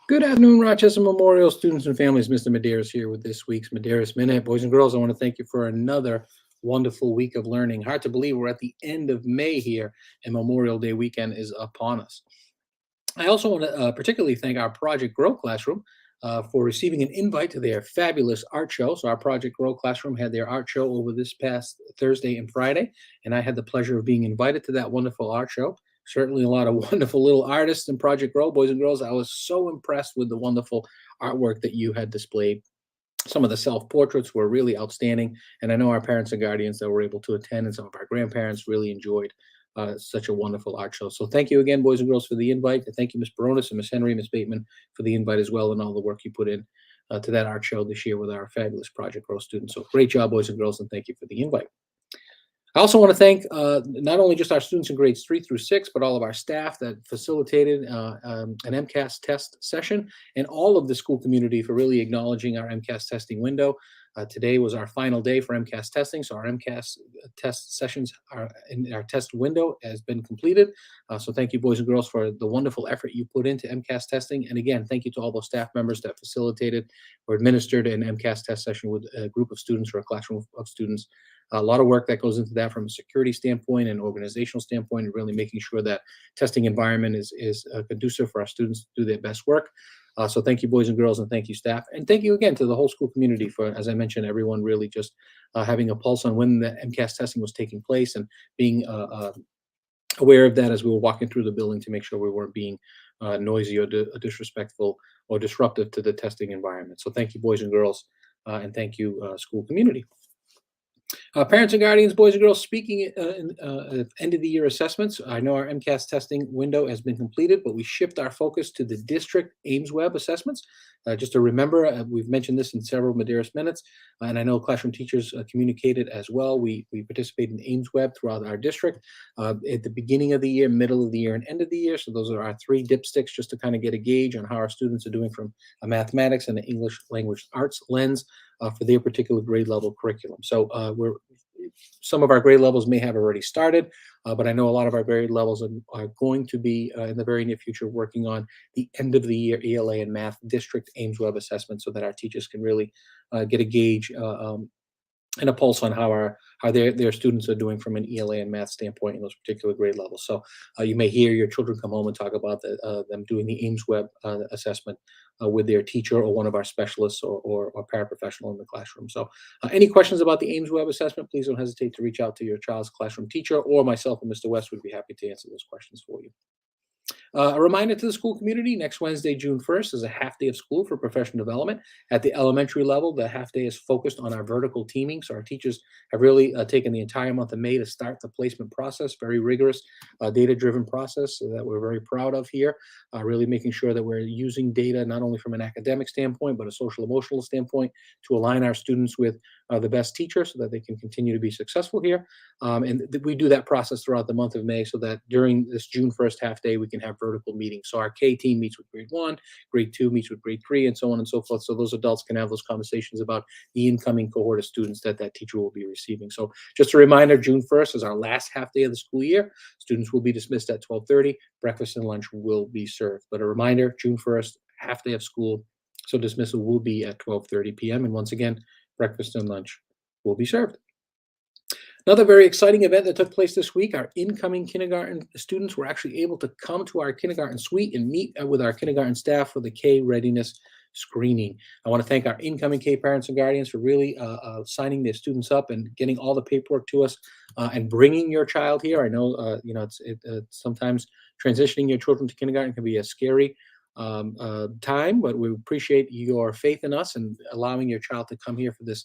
Good afternoon, Rochester Memorial students and families. Mr. Medeiros here with this week's Medeiros Minute. Boys and girls, I want to thank you for another wonderful week of learning. Hard to believe we're at the end of May here and Memorial Day weekend is upon us. I also want to particularly thank our Project Grow Classroom for receiving an invite to their fabulous art show. So our Project Grow Classroom had their art show over this past Thursday and Friday, and I had the pleasure of being invited to that wonderful art show. Certainly a lot of wonderful little artists in Project Grow, boys and girls. I was so impressed with the wonderful artwork that you had displayed. Some of the self-portraits were really outstanding, and I know our parents and guardians that were able to attend and some of our grandparents really enjoyed such a wonderful art show. So thank you again, boys and girls, for the invite. And thank you, Ms. Baronis and Ms. Henry, Ms. Bateman, for the invite as well and all the work you put in to that art show this year with our fabulous Project Grow students. So great job, boys and girls, and thank you for the invite. I also want to thank not only just our students in grades 3 through 6, but all of our staff that facilitated an MCAS test session and all of the school community for really acknowledging our MCAS testing window. Today was our final day for MCAS testing, so our MCAS test sessions are in our test window has been completed. So thank you, boys and girls, for the wonderful effort you put into MCAS testing. And again, thank you to all those staff members that facilitated or administered an MCAS test session with a group of students or a classroom of students. A lot of work that goes into that from a security standpoint and organizational standpoint, and really making sure that testing environment is conducive for our students to do their best work. So thank you, boys and girls, and thank you, staff. And thank you again to the whole school community for, as I mentioned, everyone really just having a pulse on when the MCAS testing was taking place and being aware of that as we were walking through the building to make sure we weren't being noisy or disrespectful or disruptive to the testing environment. So thank you, boys and girls, and thank you, school community. Parents and guardians, boys and girls, speaking end of the year assessments, I know our MCAS testing window has been completed, but we shift our focus to the district Ames Web assessments. Just to remember, we've mentioned this in several Medeiros minutes, and I know classroom teachers communicated as well. We participate in Ames Web throughout our district at the beginning of the year, middle of the year, and end of the year. So those are our three dipsticks just to kind of get a gauge on how our students are doing from a mathematics and an English language arts lens for their particular grade level curriculum. So some of our grade levels may have already started, but I know a lot of our grade levels are going to be in the very near future working on the end of the year ELA and math district Ames Web assessment so that our teachers can really get a gauge and a pulse on how their students are doing from an ELA and math standpoint in those particular grade levels. So you may hear your children come home and talk about them doing the Ames Web assessment with their teacher or one of our specialists or paraprofessional in the classroom. So any questions about the Ames Web assessment, please don't hesitate to reach out to your child's classroom teacher, or myself and Mr. West would be happy to answer those questions for you. A reminder to the school community, next Wednesday, June 1st, is a half day of school for professional development. At the elementary level, the half day is focused on our vertical teaming. So our teachers have really taken the entire month of May to start the placement process, very rigorous, data-driven process that we're very proud of here, really making sure that we're using data not only from an academic standpoint, but a social emotional standpoint to align our students with the best teacher so that they can continue to be successful here. We do that process throughout the month of May so that during this June 1st half day, we can have vertical meetings. So our K team meets with grade 1, grade 2 meets with grade 3, and so on and so forth. So those adults can have those conversations about the incoming cohort of students that teacher will be receiving. So just a reminder, June 1st is our last half day of the school year. Students will be dismissed at 12:30. Breakfast and lunch will be served. But a reminder, June 1st, half day of school. So dismissal will be at 12:30 p.m. And once again, breakfast and lunch will be served. Another very exciting event that took place this week, our incoming kindergarten students were actually able to come to our kindergarten suite and meet with our kindergarten staff for the K readiness screening. I want to thank our incoming K parents and guardians for really signing their students up and getting all the paperwork to us and bringing your child here. I know, sometimes transitioning your children to kindergarten can be a scary time, but we appreciate your faith in us and allowing your child to come here for this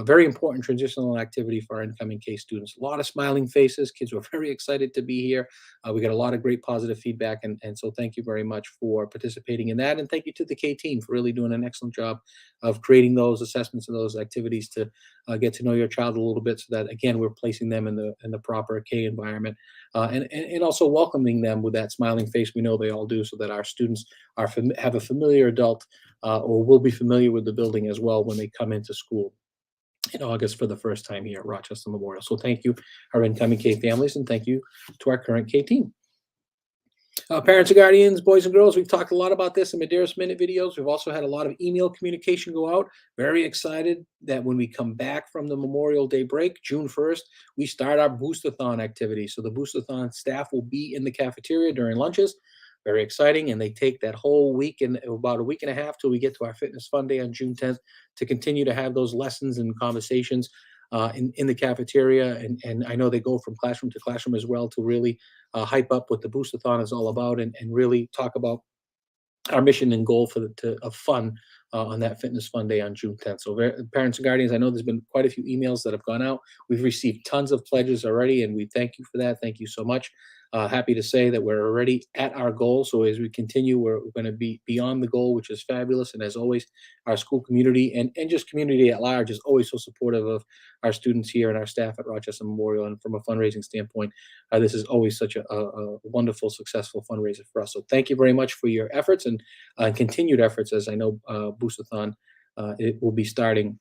very important transitional activity for our incoming K students. A lot of smiling faces. Kids were very excited to be here. We got a lot of great positive feedback. And so thank you very much for participating in that. And thank you to the K team for really doing an excellent job of creating those assessments and those activities to get to know your child a little bit so that, again, we're placing them in the proper K environment and also welcoming them with that smiling face. We know they all do so that our students have a familiar adult or will be familiar with the building as well when they come into school in August for the first time here at Rochester Memorial. So thank you, our incoming K families, and thank you to our current K team. Parents and guardians, boys and girls, we've talked a lot about this in Medeiros Minute videos. We've also had a lot of email communication go out. Very excited that when we come back from the Memorial Day break, June 1st, we start our BoostAthon activity. So the BoostAthon staff will be in the cafeteria during lunches. Very exciting. And they take that whole week and about a week and a half till we get to our Fitness Fun Day on June 10th to continue to have those lessons and conversations in the cafeteria. And I know they go from classroom to classroom as well to really hype up what the BoostAthon is all about and really talk about our mission and goal for of fun on that Fitness Fun Day on June 10th. So parents and guardians, I know there's been quite a few emails that have gone out. We've received tons of pledges already, and we thank you for that. Thank you so much. Happy to say that we're already at our goal. So as we continue, we're going to be beyond the goal, which is fabulous. And as always, our school community and just community at large is always so supportive of our students here and our staff at Rochester Memorial. And from a fundraising standpoint, this is always such a wonderful, successful fundraiser for us. So thank you very much for your efforts and continued efforts. As I know, BoostAthon, it will be starting,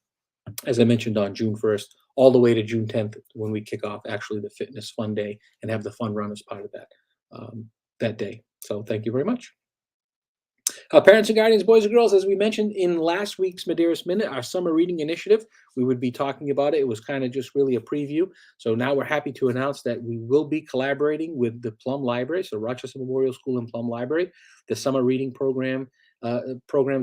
as I mentioned, on June 1st, all the way to June 10th when we kick off actually the Fitness Fun Day and have the fun run as part of that day. So thank you very much. Parents and guardians, boys and girls, as we mentioned in last week's Medeiros Minute, our summer reading initiative, we would be talking about it. It was kind of just really a preview. So now we're happy to announce that we will be collaborating with the Plum Library, so Rochester Memorial School and Plum Library. The summer reading programs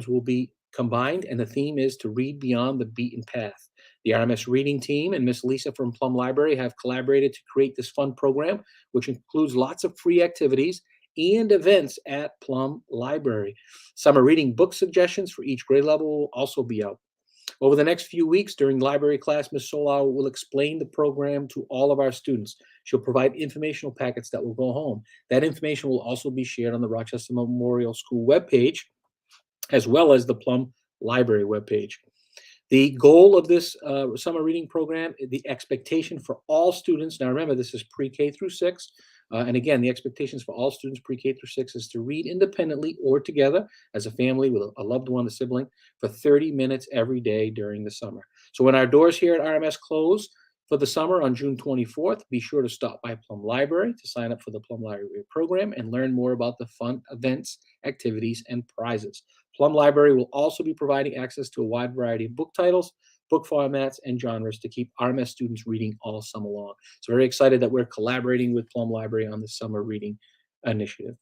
will be combined, and the theme is to read beyond the beaten path. The RMS reading team and Miss Lisa from Plum Library have collaborated to create this fun program, which includes lots of free activities and events at Plum Library. Summer reading book suggestions for each grade level will also be out. Over the next few weeks during library class, Ms. Solau will explain the program to all of our students. She'll provide informational packets that will go home. That information will also be shared on the Rochester Memorial School webpage, as well as the Plum Library webpage. The goal of this summer reading program, the expectation for all students, now remember this is pre-K through 6, and again, the expectations for all students pre-K through 6 is to read independently or together as a family with a loved one, a sibling, for 30 minutes every day during the summer. So when our doors here at RMS close for the summer on June 24th, be sure to stop by Plum Library to sign up for the Plum Library program and learn more about the fun events, activities, and prizes. Plum Library will also be providing access to a wide variety of book titles, book formats, and genres to keep RMS students reading all summer long. So very excited that we're collaborating with Plum Library on this summer reading initiative.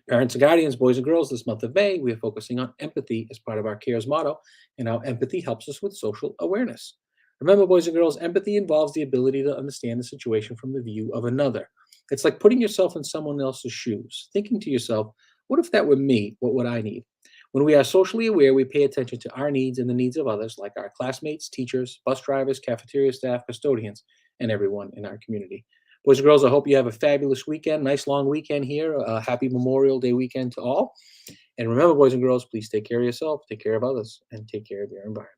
Parents and guardians, boys and girls, this month of May, we are focusing on empathy as part of our CARES motto, and how empathy helps us with social awareness. Remember, boys and girls, empathy involves the ability to understand the situation from the view of another. It's like putting yourself in someone else's shoes, thinking to yourself, what if that were me? What would I need? When we are socially aware, we pay attention to our needs and the needs of others, like our classmates, teachers, bus drivers, cafeteria staff, custodians, and everyone in our community. Boys and girls, I hope you have a fabulous weekend, nice long weekend here. Happy Memorial Day weekend to all. And remember, boys and girls, please take care of yourself, take care of others, and take care of your environment.